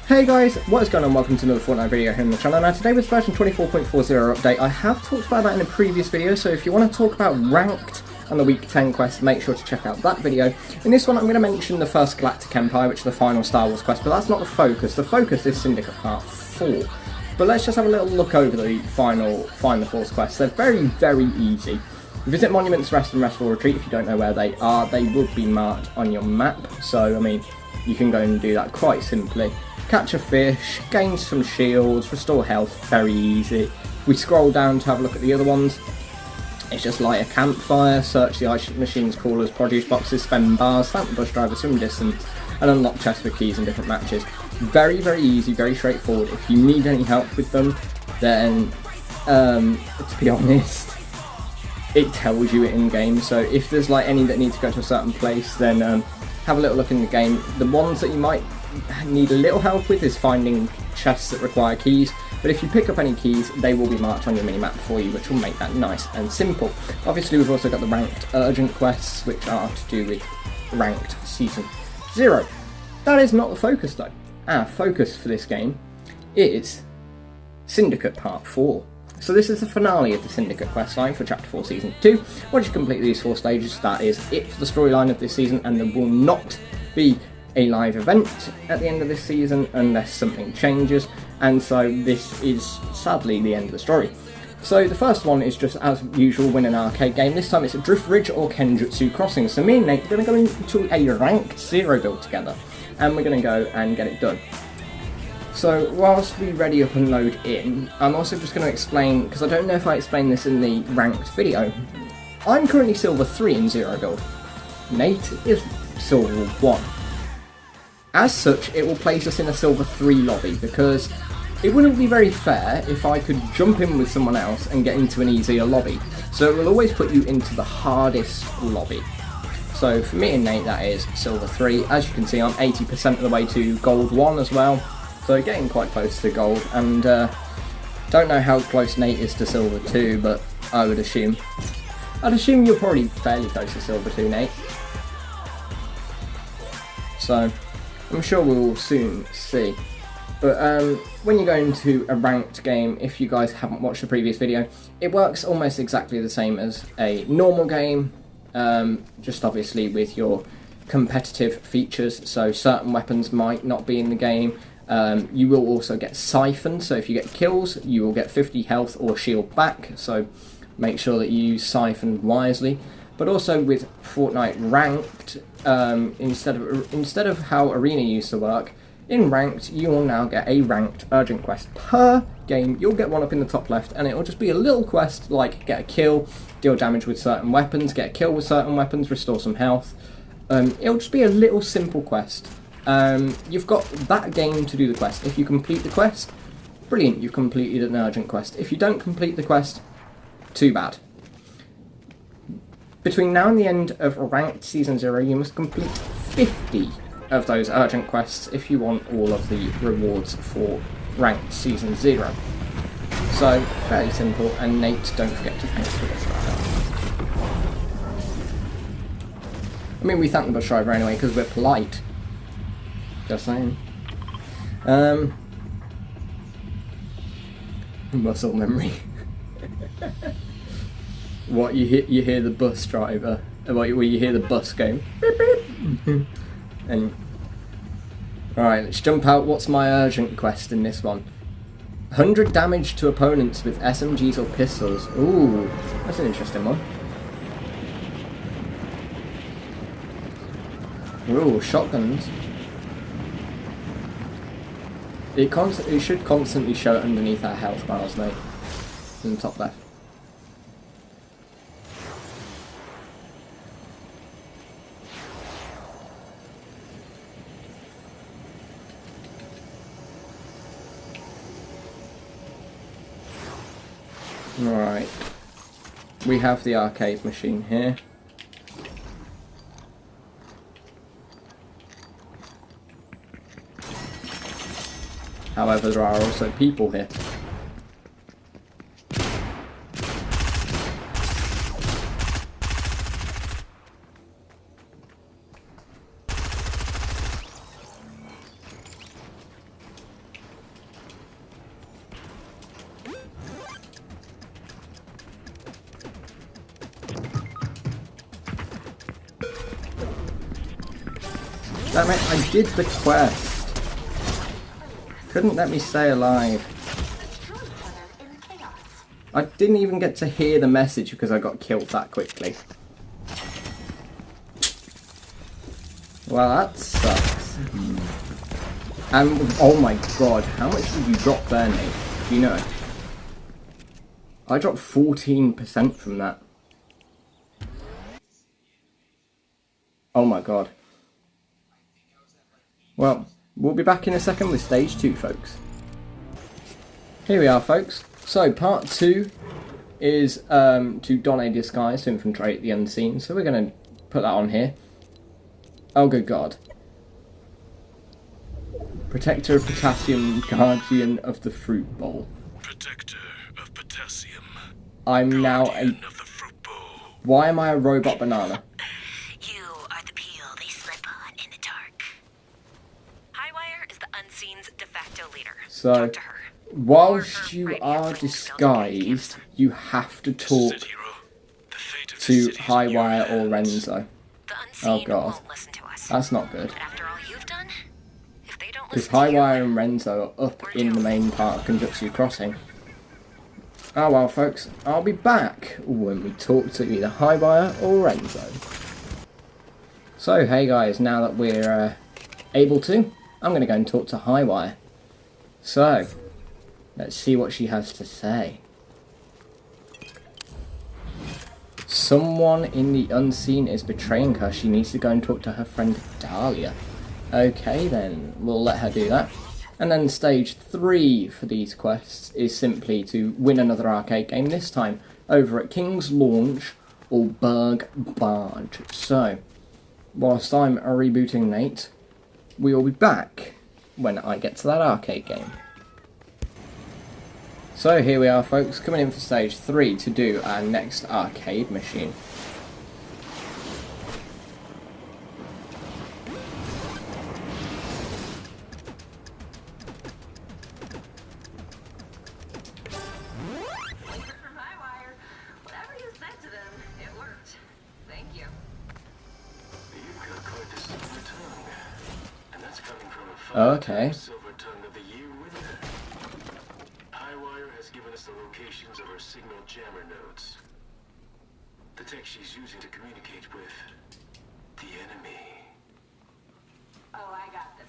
Hey guys, what is going on? Welcome to another Fortnite video here on the channel. Now today with version 24.40 update, I have talked about that in a previous video, so if you want to talk about ranked and the week 10 quest, make sure to check out that video. In this one I'm going to mention the first Galactic Empire, which is the final Star Wars quest, but that's not the focus. The focus is Syndicate Part 4. But let's just have a little look over the final Find the Force quests. They're very easy. Visit Monuments, Rest and Restful Retreat. If you don't know where they are, they would be marked on your map, so I mean, you can go and do that quite simply. Catch a fish, gain some shields, restore health, very easy. If we scroll down to have a look at the other ones, it's just light a campfire, search the ice machines, crawlers, produce boxes, spend bars, stamp the bus driver, swim distance, and unlock chests with keys in different matches. Very easy, very straightforward. If you need any help with them, then, to be honest, it tells you it in game. So if there's like any that need to go to a certain place, then have a little look in the game. The ones that you might need a little help with is finding chests that require keys, but if you pick up any keys, they will be marked on your minimap for you, which will make that nice and simple. Obviously we've also got the ranked urgent quests, which are to do with ranked season 0. That is not the focus though. Our focus for this game is Syndicate Part 4. So this is the finale of the Syndicate questline for Chapter 4 Season 2. Once you complete these 4 stages, that is it for the storyline of this season, and there will not be a live event at the end of this season unless something changes, and so this is sadly the end of the story. So the first one is just as usual, win an arcade game. This time it's a Drift Ridge or Kenjutsu Crossing. So me and Nate are going to go into a ranked 0 build together, and we're going to go and get it done. So whilst we ready up and load in, I'm also just going to explain, because I don't know if I explained this in the ranked video, I'm currently Silver 3 in 0 build. Nate is Silver 1. As such, it will place us in a Silver 3 lobby, because it wouldn't be very fair if I could jump in with someone else and get into an easier lobby. So it will always put you into the hardest lobby. So for me and Nate, that is Silver 3. As you can see, I'm 80% of the way to Gold 1 as well. So getting quite close to Gold, and don't know how close Nate is to Silver 2, but I'd assume you're probably fairly close to Silver 2, Nate. So I'm sure we'll soon see. But when you go into a ranked game, if you guys haven't watched the previous video, it works almost exactly the same as a normal game, just obviously with your competitive features. So certain weapons might not be in the game. You will also get siphoned, so if you get kills, you will get 50 health or shield back, so make sure that you use siphon wisely. But also with Fortnite Ranked, instead of how Arena used to work, in Ranked you will now get a ranked urgent quest per game. You'll get one up in the top left, and it will just be a little quest like get a kill, deal damage with certain weapons, get a kill with certain weapons, restore some health. It'll just be a little simple quest. You've got that game to do the quest. If you complete the quest, brilliant, you've completed an urgent quest. If you don't complete the quest, too bad. Between now and the end of Ranked Season 0, you must complete 50 of those urgent quests if you want all of the rewards for Ranked Season 0. So, fairly simple, and Nate, don't forget to thank us for this. I mean, we thank the bus driver anyway, because we're polite. Just saying. Muscle memory. What, you hear the bus driver, where you hear the bus going beep beep, and alright, let's jump out. What's my urgent quest in this one? 100 damage to opponents with SMGs or pistols. Ooh, that's an interesting one. Ooh, shotguns. It should constantly show it underneath our health bars, mate, in the top left. Right, we have the arcade machine here. However, there are also people here. Damn it, I did the quest. Couldn't let me stay alive. I didn't even get to hear the message because I got killed that quickly. Well, that sucks. And oh my god, how much did you drop there, Nate? Do you know? I dropped 14% from that. Oh my god. Well, we'll be back in a second with stage 2, folks. Here we are, folks. So, part 2 is to don a disguise to infiltrate the unseen. So we're going to put that on here. Oh, good god. Protector of Potassium, Guardian of the Fruit Bowl. Protector of Potassium. I'm now a... Of the fruit bowl. Why am I a robot banana? You are the peel they slip on in the dark. Highwire is the Unseen's de facto leader. So, talk to her. whilst you are disguised, you have to talk to Highwire or Renzo. The Unseen Oh god. won't listen to us. That's not good. But after all you've done, if they don't Because listen to you, Highwire and Renzo are up in the main part of Conjutsu Crossing. Oh well, folks, I'll be back when we talk to either Highwire or Renzo. So, hey guys, now that we're able to, I'm going to go and talk to Highwire. So, let's see what she has to say. Someone in the unseen is betraying her. She needs to go and talk to her friend Dahlia. Okay then, we'll let her do that. And then stage 3 for these quests is simply to win another arcade game, this time over at King's Launch or Berg Barge. So, whilst I'm rebooting Nate, we will be back when I get to that arcade game. So here we are, folks, coming in for stage 3 to do our next arcade machine. Highwire, whatever you said to them, it worked. Thank you. You've got quite the silver tongue. And that's coming from a Okay. silver tongue of the year winner. Highwire has given us the locations of her signal jammer nodes. The tech she's using to communicate with the enemy. Oh, I got this.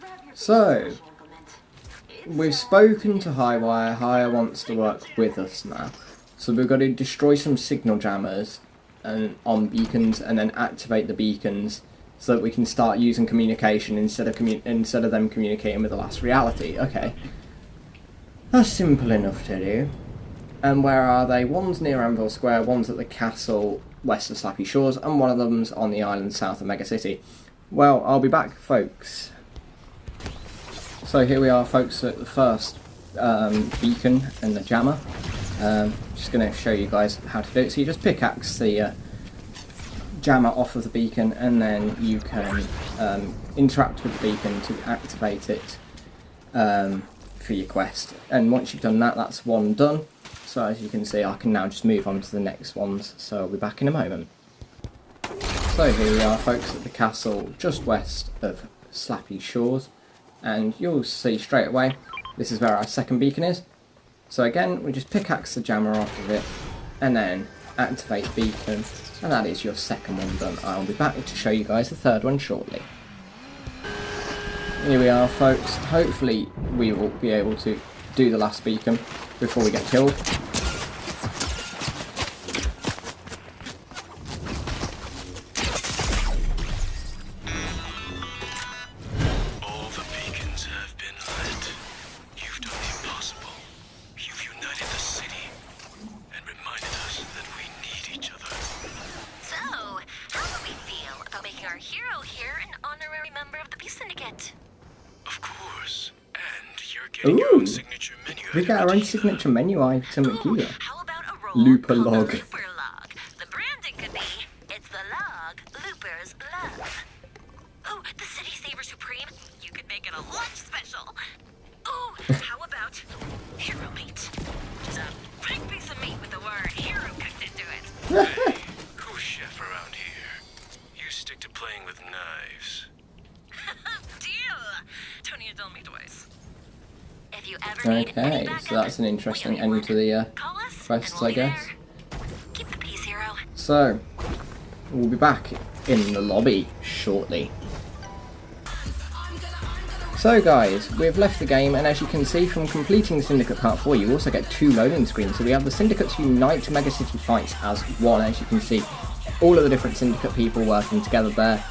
Grab your So, basic implement. we've spoken to Highwire. Highwire wants to work with us now. So we've got to destroy some signal jammers and on beacons and then activate the beacons so that we can start using communication instead of them communicating with the last reality. Okay. That's simple enough to do. And where are they? One's near Anvil Square, one's at the castle west of Slappy Shores, and one of them's on the island south of Mega City. Well, I'll be back, folks. So here we are, folks, at the first beacon and the jammer. Just going to show you guys how to do it. So you just pickaxe the jammer off of the beacon, and then you can interact with the beacon to activate it for your quest. And once you've done that, that's one done. So as you can see, I can now just move on to the next ones. So I'll be back in a moment. So here we are, folks, at the castle just west of Slappy Shores. And you'll see straight away, this is where our second beacon is. So again, we just pickaxe the jammer off of it, and then activate the beacon, and that is your second one done. I'll be back to show you guys the third one shortly. Here we are, folks. Hopefully we will be able to do the last beacon before we get killed. All the beacons have been lit. You've done the impossible. You've united the city and reminded us that we need each other. So, how do we feel about making our hero here an honorary member of the Peace Syndicate? Of course. And you're getting your own signature menu. We got our own signature menu item at Ooh, Giga. how about a roll Looper called the log. Looper log? The branding could be, it's the log Loopers love. Ooh, the City Saver Supreme. You could make it a lunch special. Ooh, how about Hero Meat? Just a big piece of meat with the word hero cooked into it. Hey, who's chef around here? You stick to playing with knives. don't need to tell me twice. If you ever need any Okay, backup, so that's an interesting where you end to the call us, quests, and we'll I be guess. there. Keep the peace, hero. So, we'll be back in the lobby shortly. So guys, we've left the game, and as you can see from completing Syndicate Part 4, you also get 2 loading screens. So we have the Syndicates Unite Mega City Fights as one, as you can see all of the different Syndicate people working together there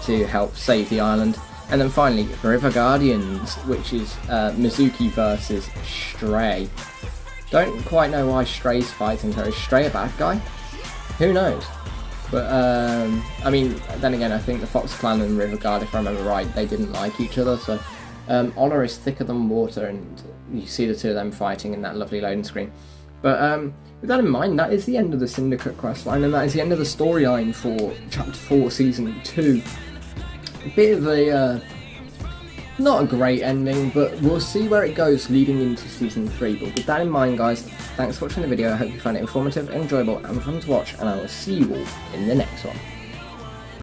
to help save the island. And then finally, River Guardians, which is Mizuki versus Stray. Don't quite know why Stray's fighting her. Is Stray a bad guy? Who knows? But, I mean, then again, I think the Fox Clan and River Guard, if I remember right, they didn't like each other, so Honor is thicker than water, and you see the two of them fighting in that lovely loading screen. But with that in mind, that is the end of the Syndicate questline, and that is the end of the storyline for Chapter 4, Season 2. A bit of a, not a great ending, but we'll see where it goes leading into Season 3. But with that in mind, guys, thanks for watching the video. I hope you found it informative, enjoyable, and fun to watch, and I will see you all in the next one.